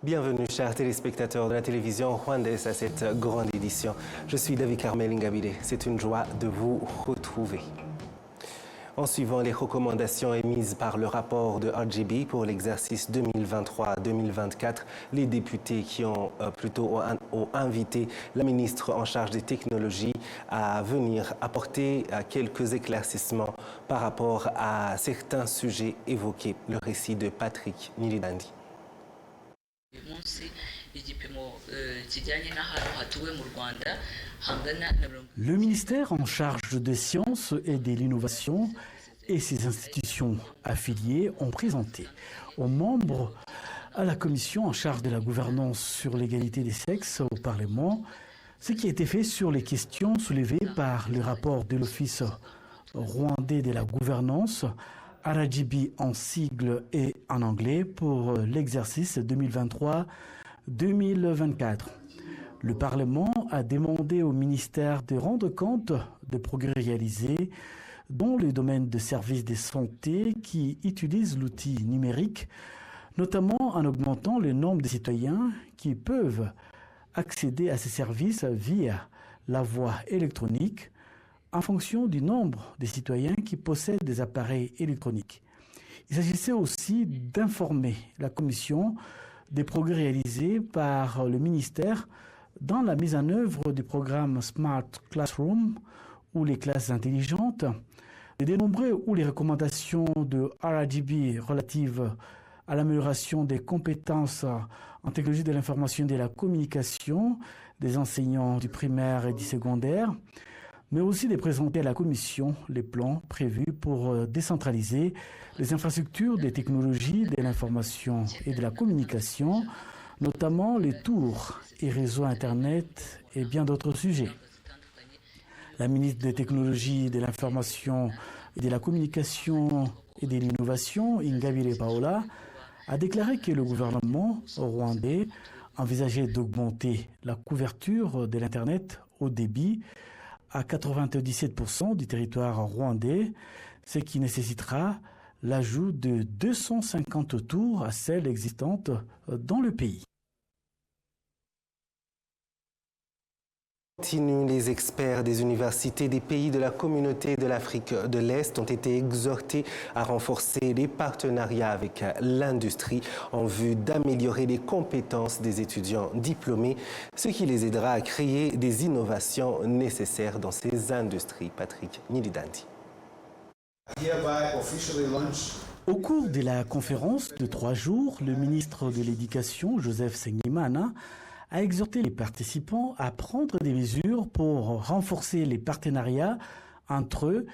Bienvenue, chers téléspectateurs de la télévision rwandaise, à cette grande édition. Je suis David Carmel Ingabire. C'est une joie de vous retrouver. En suivant les recommandations émises par le rapport de RGB pour l'exercice 2023-2024, les députés qui ont invité la ministre en charge des technologies à venir apporter quelques éclaircissements par rapport à certains sujets évoqués. Le récit de Patrick Nilidandi. Le ministère en charge des sciences et de l'innovation et ses institutions affiliées ont présenté aux membres à la commission en charge de la gouvernance sur l'égalité des sexes au Parlement ce qui a été fait sur les questions soulevées par le rapport de l'Office rwandais de la gouvernance, RGB en sigle et en anglais, pour l'exercice 2023-2024. Le Parlement a demandé au ministère de rendre compte des progrès réalisés dans le domaine des services de santé qui utilisent l'outil numérique, notamment en augmentant le nombre de citoyens qui peuvent accéder à ces services via la voie électronique en fonction du nombre de citoyens qui possèdent des appareils électroniques. Il s'agissait aussi d'informer la Commission des progrès réalisés par le ministère dans la mise en œuvre du programme Smart Classroom ou les classes intelligentes, de dénombrer ou les recommandations de RGB relatives à l'amélioration des compétences en technologie de l'information et de la communication des enseignants du primaire et du secondaire, mais aussi de présenter à la Commission les plans prévus pour décentraliser les infrastructures des technologies de l'information et de la communication, notamment les tours et réseaux Internet et bien d'autres sujets. La ministre des Technologies, de l'Information et de la Communication et de l'Innovation, Ingabire Paola, a déclaré que le gouvernement rwandais envisageait d'augmenter la couverture de l'Internet au débit à 97% du territoire rwandais, ce qui nécessitera l'ajout de 250 tours à celles existantes dans le pays. Les experts des universités des pays de la communauté de l'Afrique de l'Est ont été exhortés à renforcer les partenariats avec l'industrie en vue d'améliorer les compétences des étudiants diplômés, ce qui les aidera à créer des innovations nécessaires dans ces industries. Patrick Nilidandi. Au cours de la conférence de 3 jours, le ministre de l'Éducation, Joseph Nsengimana, a exhorté les participants à prendre des mesures pour renforcer les partenariats entre eux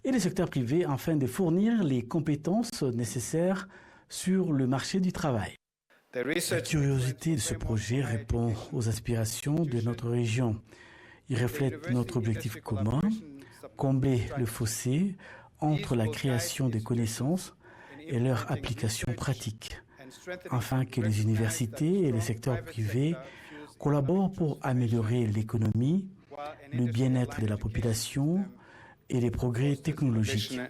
et le secteur privé afin de fournir les compétences nécessaires sur le marché du travail. La curiosité de ce projet répond aux aspirations de notre région. Il reflète notre objectif commun, combler le fossé entre la création des connaissances et leur application pratique, afin que les universités et le secteur privé collaborent pour améliorer l'économie, le bien-être de la population et les progrès technologiques.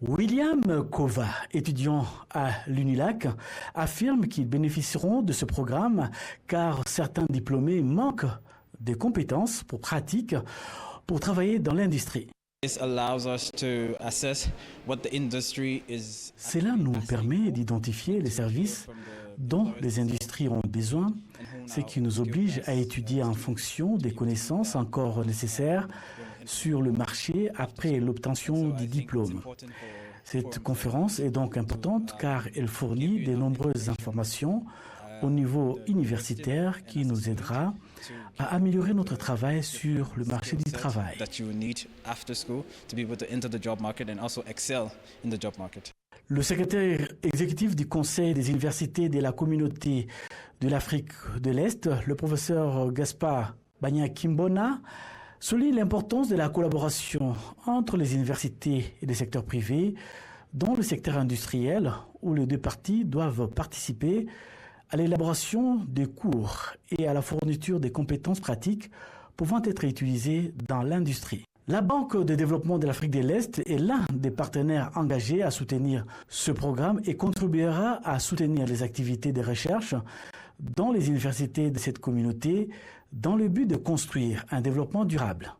William Kova, étudiant à l'UNILAC, affirme qu'ils bénéficieront de ce programme car certains diplômés manquent de compétences pratiques pour travailler dans l'industrie. Cela nous permet d'identifier les services dont les industries ont besoin, ce qui nous oblige à étudier en fonction des connaissances encore nécessaires sur le marché après l'obtention du diplôme. Cette conférence est donc importante car elle fournit de nombreuses informations au niveau universitaire qui nous aidera à améliorer notre travail sur le marché du travail. Le secrétaire exécutif du Conseil des universités de la communauté de l'Afrique de l'Est, le professeur Gaspard Banyakimbona, souligne l'importance de la collaboration entre les universités et le secteur privé dans le secteur industriel où les deux parties doivent participer à l'élaboration des cours et à la fourniture des compétences pratiques pouvant être utilisées dans l'industrie. La Banque de développement de l'Afrique de l'Est est l'un des partenaires engagés à soutenir ce programme et contribuera à soutenir les activités de recherche dans les universités de cette communauté dans le but de construire un développement durable.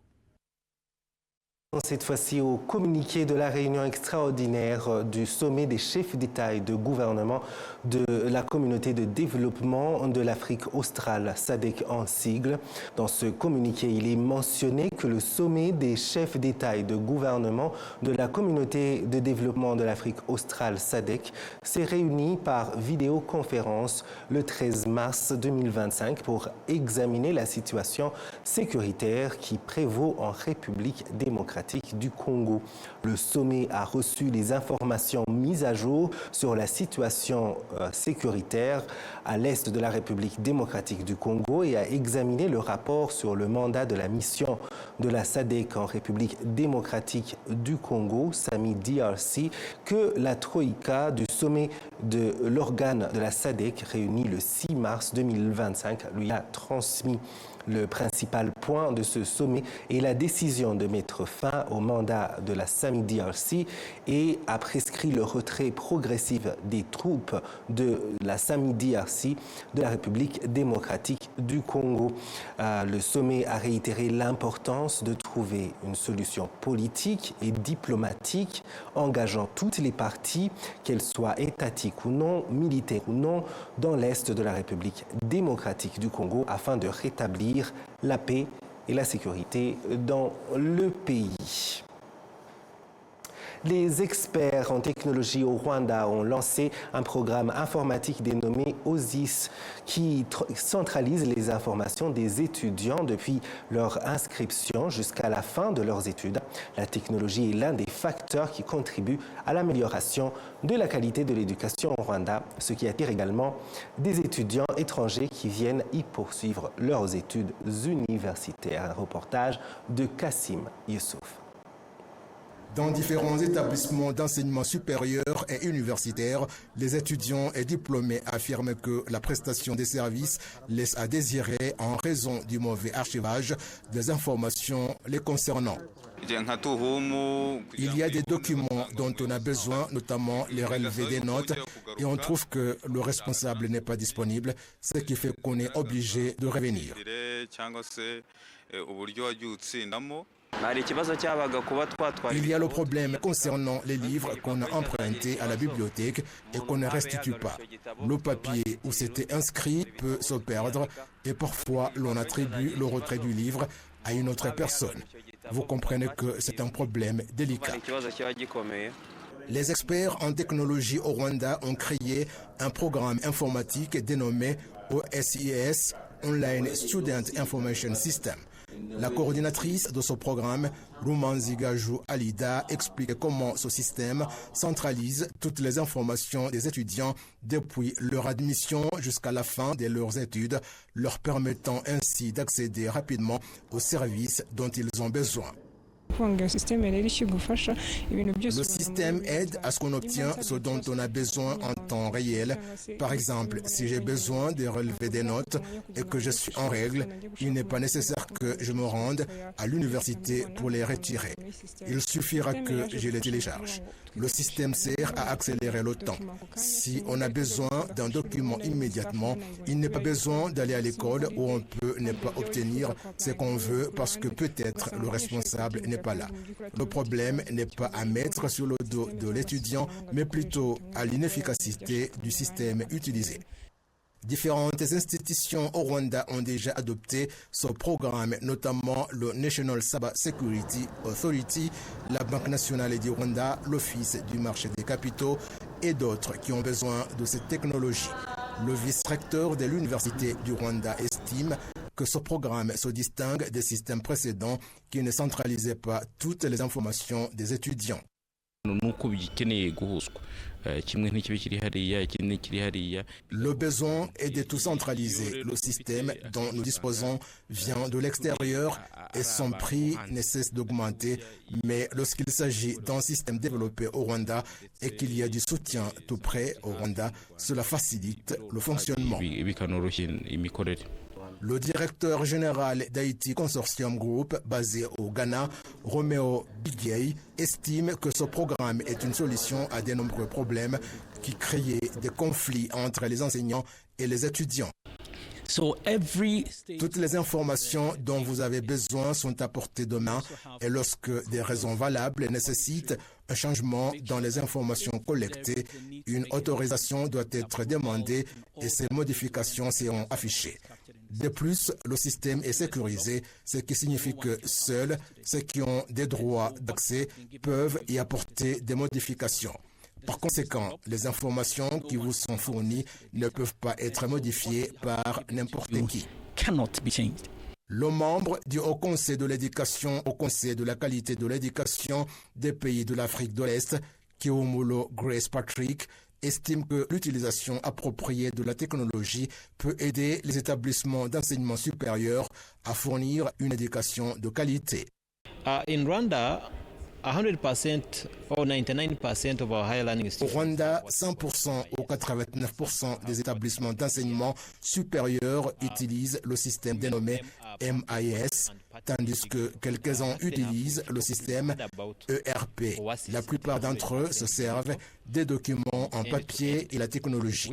Cette fois-ci au communiqué de la réunion extraordinaire du sommet des chefs d'État et de gouvernement de la communauté de développement de l'Afrique australe, SADC en sigle. Dans ce communiqué, il est mentionné que le sommet des chefs d'État et de gouvernement de la communauté de développement de l'Afrique australe, SADC, s'est réuni par vidéoconférence le 13 mars 2025 pour examiner la situation sécuritaire qui prévaut en République démocratique du Congo. Le sommet a reçu les informations mises à jour sur la situation sécuritaire à l'est de la République démocratique du Congo et a examiné le rapport sur le mandat de la mission de la SADC en République démocratique du Congo, SAMI-DRC, que la Troïka du sommet de l'organe de la SADC réuni le 6 mars 2025 lui a transmis. Le principal point de ce sommet est la décision de mettre fin au mandat de la SAMI-DRC et a prescrit le retrait progressif des troupes de la SAMI-DRC de la République démocratique du Congo. Le sommet a réitéré l'importance de trouver une solution politique et diplomatique engageant toutes les parties, qu'elles soient étatiques ou non, militaires ou non, dans l'est de la République démocratique du Congo afin de rétablir la paix et la sécurité dans le pays. Les experts en technologie au Rwanda ont lancé un programme informatique dénommé OSIS qui centralise les informations des étudiants depuis leur inscription jusqu'à la fin de leurs études. La technologie est l'un des facteurs qui contribuent à l'amélioration de la qualité de l'éducation au Rwanda, ce qui attire également des étudiants étrangers qui viennent y poursuivre leurs études universitaires. Un reportage de Kassim Youssouf. Dans différents établissements d'enseignement supérieur et universitaire, les étudiants et diplômés affirment que la prestation des services laisse à désirer en raison du mauvais archivage des informations les concernant. Il y a des documents dont on a besoin, notamment les relevés des notes, et on trouve que le responsable n'est pas disponible, ce qui fait qu'on est obligé de revenir. Il y a le problème concernant les livres qu'on a empruntés à la bibliothèque et qu'on ne restitue pas. Le papier où c'était inscrit peut se perdre et parfois l'on attribue le retrait du livre à une autre personne. Vous comprenez que c'est un problème délicat. Les experts en technologie au Rwanda ont créé un programme informatique dénommé OSIS, Online Student Information System. La coordinatrice de ce programme, Rumanzigaju Alida, explique comment ce système centralise toutes les informations des étudiants depuis leur admission jusqu'à la fin de leurs études, leur permettant ainsi d'accéder rapidement aux services dont ils ont besoin. Le système aide à ce qu'on obtient ce dont on a besoin en temps réel. Par exemple, si j'ai besoin de relever des notes et que je suis en règle, il n'est pas nécessaire que je me rende à l'université pour les retirer. Il suffira que je les télécharge. Le système sert à accélérer le temps. Si on a besoin d'un document immédiatement, il n'est pas besoin d'aller à l'école où on peut ne pas obtenir ce qu'on veut parce que peut-être le responsable n'est pas là. Le problème n'est pas à mettre sur le dos de l'étudiant, mais plutôt à l'inefficacité du système utilisé. Différentes institutions au Rwanda ont déjà adopté ce programme, notamment le National Cyber Security Authority, la Banque nationale du Rwanda, l'Office du marché des capitaux et d'autres qui ont besoin de cette technologie. Le vice-recteur de l'Université du Rwanda estime que ce programme se distingue des systèmes précédents qui ne centralisaient pas toutes les informations des étudiants. Le besoin est de tout centraliser. Le système dont nous disposons vient de l'extérieur et son prix ne cesse d'augmenter. Mais lorsqu'il s'agit d'un système développé au Rwanda et qu'il y a du soutien tout près au Rwanda, cela facilite le fonctionnement. Le directeur général d'Haïti Consortium Group, basé au Ghana, Roméo Biguey, estime que ce programme est une solution à de nombreux problèmes qui créaient des conflits entre les enseignants et les étudiants. Toutes les informations dont vous avez besoin sont à portée de main et lorsque des raisons valables nécessitent un changement dans les informations collectées, une autorisation doit être demandée et ces modifications seront affichées. De plus, le système est sécurisé, ce qui signifie que seuls ceux qui ont des droits d'accès peuvent y apporter des modifications. Par conséquent, les informations qui vous sont fournies ne peuvent pas être modifiées par n'importe qui. Le membre du Haut Conseil de l'éducation au Conseil de la qualité de l'éducation des pays de l'Afrique de l'Est, Kiumulo Grace Patrick, estime que l'utilisation appropriée de la technologie peut aider les établissements d'enseignement supérieur à fournir une éducation de qualité. In Rwanda, 100% or 99% of our higher learning Au institutions. Rwanda, 100% ou 89% des établissements d'enseignement supérieur utilisent le système dénommé MIS, tandis que quelques-uns utilisent le système ERP. La plupart d'entre eux se servent des documents en papier et la technologie.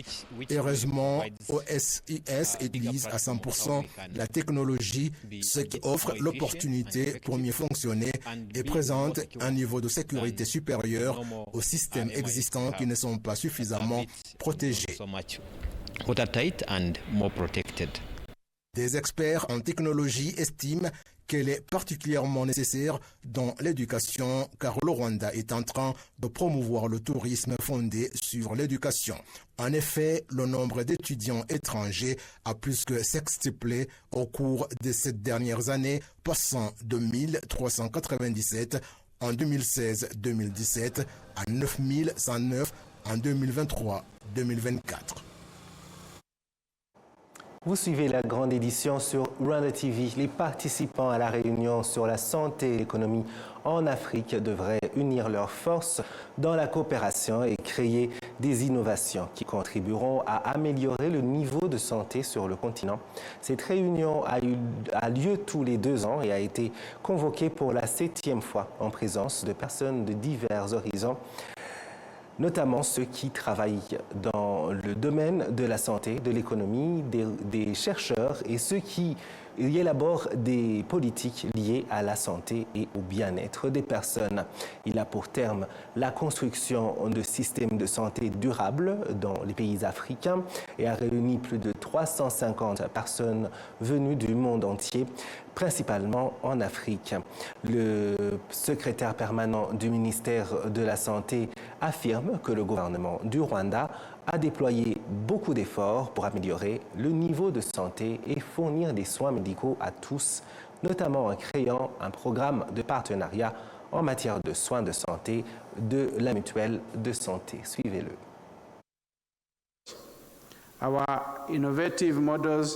Heureusement, OSIS utilise à 100% la technologie, ce qui offre l'opportunité pour mieux fonctionner et présente un niveau de sécurité supérieur aux systèmes existants qui ne sont pas suffisamment protégés. Watertight and more protected. Des experts en technologie estiment qu'elle est particulièrement nécessaire dans l'éducation car le Rwanda est en train de promouvoir le tourisme fondé sur l'éducation. En effet, le nombre d'étudiants étrangers a plus que sextuplé au cours de ces dernières années, passant de 1397 en 2016-2017 à 9109 en 2023-2024. Vous suivez la grande édition sur Rwanda TV. Les participants à la réunion sur la santé et l'économie en Afrique devraient unir leurs forces dans la coopération et créer des innovations qui contribueront à améliorer le niveau de santé sur le continent. Cette réunion a lieu tous les 2 ans et a été convoquée pour la 7e fois en présence de personnes de divers horizons, notamment ceux qui travaillent dans le domaine de la santé, de l'économie, des chercheurs et ceux qui élaborent des politiques liées à la santé et au bien-être des personnes. Il a pour terme la construction de systèmes de santé durables dans les pays africains et a réuni plus de 350 personnes venues du monde entier, principalement en Afrique. Le secrétaire permanent du ministère de la Santé affirme que le gouvernement du Rwanda a déployé beaucoup d'efforts pour améliorer le niveau de santé et fournir des soins médicaux à tous, notamment en créant un programme de partenariat en matière de soins de santé de la mutuelle de santé. Suivez-le. Our innovative models.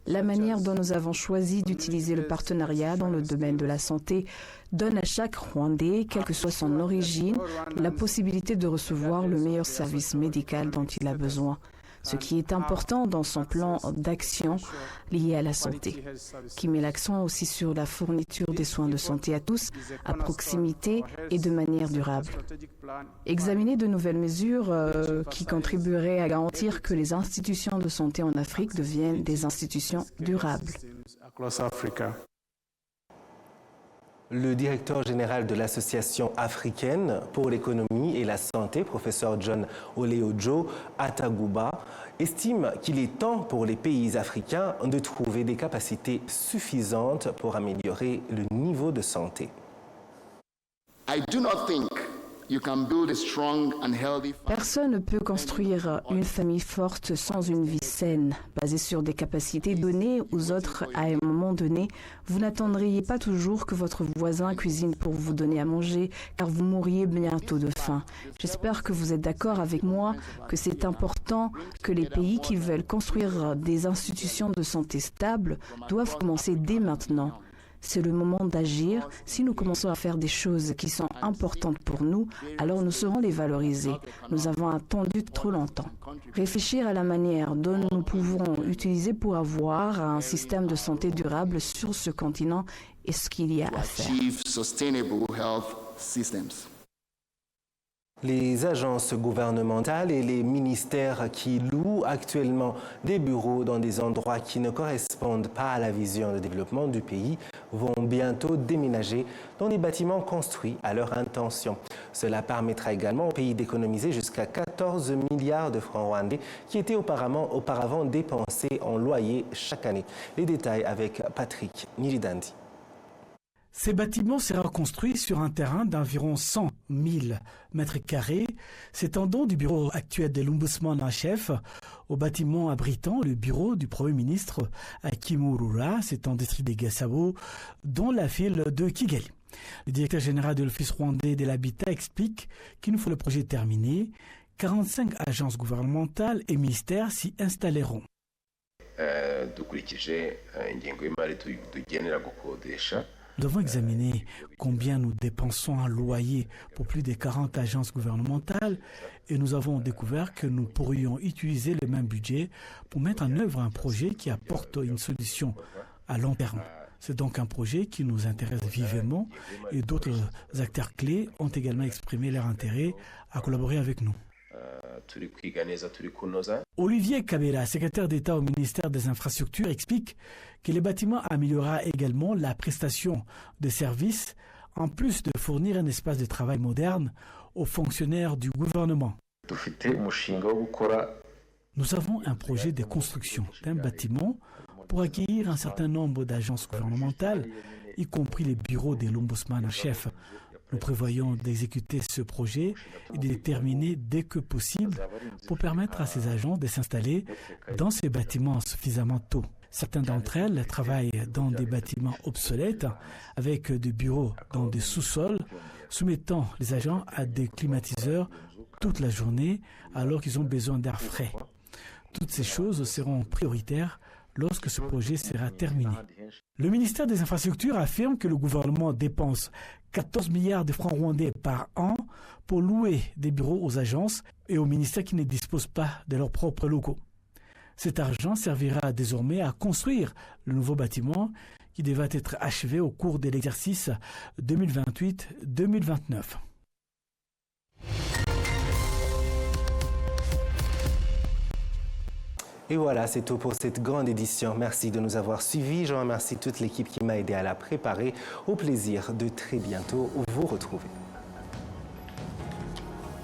La manière dont nous avons choisi d'utiliser le partenariat dans le domaine de la santé donne à chaque Rwandais, quelle que soit son origine, la possibilité de recevoir le meilleur service médical dont il a besoin, ce qui est important dans son plan d'action lié à la santé, qui met l'accent aussi sur la fourniture des soins de santé à tous, à proximité et de manière durable. Examiner de nouvelles mesures qui contribueraient à garantir que les institutions de santé en Afrique deviennent des institutions durables. Le directeur général de l'Association africaine pour l'économie et la santé, professeur John Oleojo Atagouba, estime qu'il est temps pour les pays africains de trouver des capacités suffisantes pour améliorer le niveau de santé. Personne ne peut construire une famille forte sans une vie saine, basée sur des capacités données aux autres à un moment donné. Vous n'attendriez pas toujours que votre voisin cuisine pour vous donner à manger, car vous mourriez bientôt de faim. J'espère que vous êtes d'accord avec moi que c'est important que les pays qui veulent construire des institutions de santé stables doivent commencer dès maintenant. C'est le moment d'agir. Si nous commençons à faire des choses qui sont importantes pour nous, alors nous saurons les valoriser. Nous avons attendu trop longtemps. Réfléchir à la manière dont nous pouvons utiliser pour avoir un système de santé durable sur ce continent est ce qu'il y a à faire. Les agences gouvernementales et les ministères qui louent actuellement des bureaux dans des endroits qui ne correspondent pas à la vision de développement du pays vont bientôt déménager dans des bâtiments construits à leur intention. Cela permettra également au pays d'économiser jusqu'à 14 milliards de francs rwandais qui étaient auparavant dépensés en loyer chaque année. Les détails avec Patrick Niridandi. Ces bâtiments seront construits sur un terrain d'environ 100 000 mètres carrés, s'étendant du bureau actuel de l'ombudsman en chef au bâtiment abritant le bureau du Premier ministre à Kimihurura, c'est en district de Gasabo, dans la ville de Kigali. Le directeur général de l'Office rwandais de l'habitat explique qu'une fois le projet terminé, 45 agences gouvernementales et ministères s'y installeront. Nous avons examiné combien nous dépensons en loyer pour plus de 40 agences gouvernementales et nous avons découvert que nous pourrions utiliser le même budget pour mettre en œuvre un projet qui apporte une solution à long terme. C'est donc un projet qui nous intéresse vivement et d'autres acteurs clés ont également exprimé leur intérêt à collaborer avec nous. Olivier Kabera, secrétaire d'État au ministère des Infrastructures, explique que le bâtiment améliorera également la prestation de services, en plus de fournir un espace de travail moderne aux fonctionnaires du gouvernement. Nous avons un projet de construction d'un bâtiment pour accueillir un certain nombre d'agences gouvernementales, y compris les bureaux de l'ombudsman en chef. Nous prévoyons d'exécuter ce projet et de le terminer dès que possible pour permettre à ces agences de s'installer dans ces bâtiments suffisamment tôt. Certaines d'entre elles travaillent dans des bâtiments obsolètes avec des bureaux dans des sous-sols, soumettant les agents à des climatiseurs toute la journée alors qu'ils ont besoin d'air frais. Toutes ces choses seront prioritaires lorsque ce projet sera terminé. Le ministère des Infrastructures affirme que le gouvernement dépense 14 milliards de francs rwandais par an pour louer des bureaux aux agences et aux ministères qui ne disposent pas de leurs propres locaux. Cet argent servira désormais à construire le nouveau bâtiment qui devrait être achevé au cours de l'exercice 2028-2029. Et voilà, c'est tout pour cette grande édition. Merci de nous avoir suivis. Je remercie toute l'équipe qui m'a aidé à la préparer. Au plaisir de très bientôt vous retrouver.